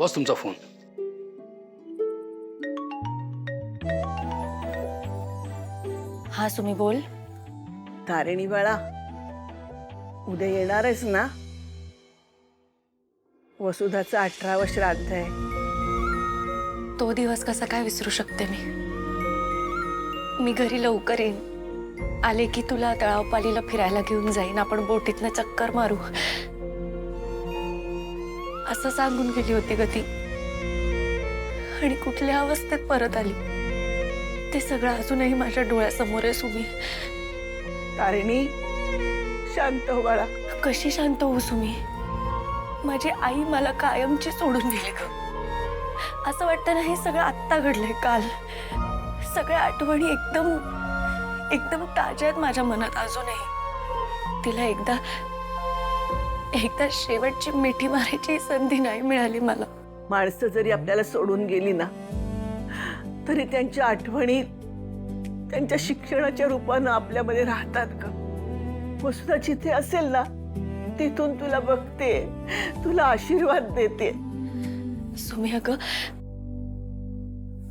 बस तुमचा फोन. हाँ सुमी बोल. तारिणी बाळा, उद्या येणार आहेस ना? वसुधाचं 18वं श्राद्ध आहे. तो दिवस कसा काय विसरू शकते मी घरी लवकर येईन. आले की तुला तळावपालीला फिरायला घेऊन जाईन. आपण बोटीतनं चक्कर मारू असं सांगून गेली होती ग ती. आणि कुठल्या अवस्थेत परत आली ते सगळं अजूनही माझ्या डोळ्यासमोर आहे सुमी. तारिणी, शांत हो बाळा. कशी शांत होऊ सुमी? माझी आई मला कायमची सोडून गेली ग. असं वाटतं ना हे सगळं आत्ता घडलंय, काल. सगळ्या आठवणी एकदम एकदम ताज्या आहेत माझ्या मनात अजूनही. तिला एकदा शेवटची मिठी मारायची संधी नाही मिळाली मला. माणसं जरी आपल्याला सोडून गेली ना, तरी त्यांच्या आठवणी त्यांच्या शिक्षणाच्या रूपानं आपल्यामध्ये राहतात ग. वसुधा जिथे असेल ना, तिथून तुला बघते, तुला आशीर्वाद देते. सुमी अगं,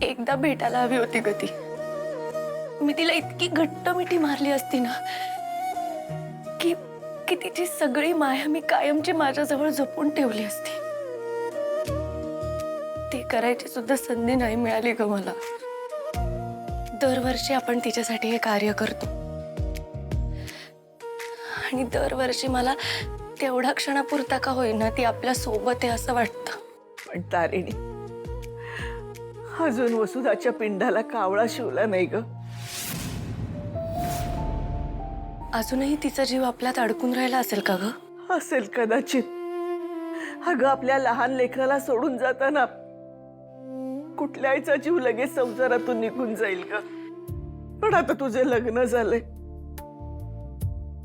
एकदा भेटायला हवी होती ग ती. मी तिला इतकी घट्ट मिठी मारली असती ना की तिची सगळी माया मी कायमची माझ्याजवळ जपून ठेवली असती. ती करायची सुद्धा संधी नाही मिळाली ग मला. दरवर्षी आपण तिच्यासाठी हे कार्य करतो आणि दरवर्षी मला तेवढा क्षणापुरता का होईना ती आपल्या सोबत आहे असं वाटतं. पण तारिणी, अजून वसुधाच्या पिंडाला कावळा शिवला नाही ग. अजूनही तिचा जीव आपल्यात अडकून राहिला असेल का ग? असेल कदाचित. अगं, आपल्या लहान लेकराला सोडून जाताना कुठल्या आईचा जीव लगेच संसारातून निघून जाईल ग. पण आता तुझे लग्न झाले,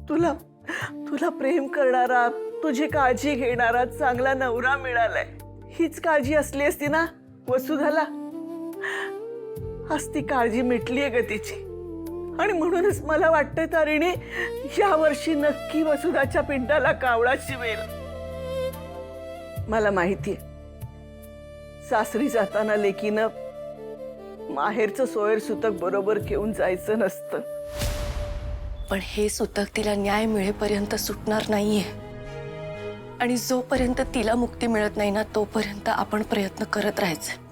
तुला प्रेम करणारा, तुझी काळजी घेणारा चांगला नवरा मिळालाय. हीच काळजी असली असती ना वसुधाला, आज ती काळजी मिटलीये ग तिची. आणि म्हणूनच मला वाटतंय तारिणी, या वर्षी नक्की वसुधाच्या पिंडाला कावळा शिवेल. मला माहितीये, सासरी जाताना लेकीनं माहेरचं सोयर सुतक बरोबर घेऊन जायचं नसतं. पण हे सुतक तिला न्याय मिळेपर्यंत सुटणार नाहीये. आणि जोपर्यंत तिला मुक्ती मिळत नाही ना, तोपर्यंत आपण प्रयत्न करत राहायचे.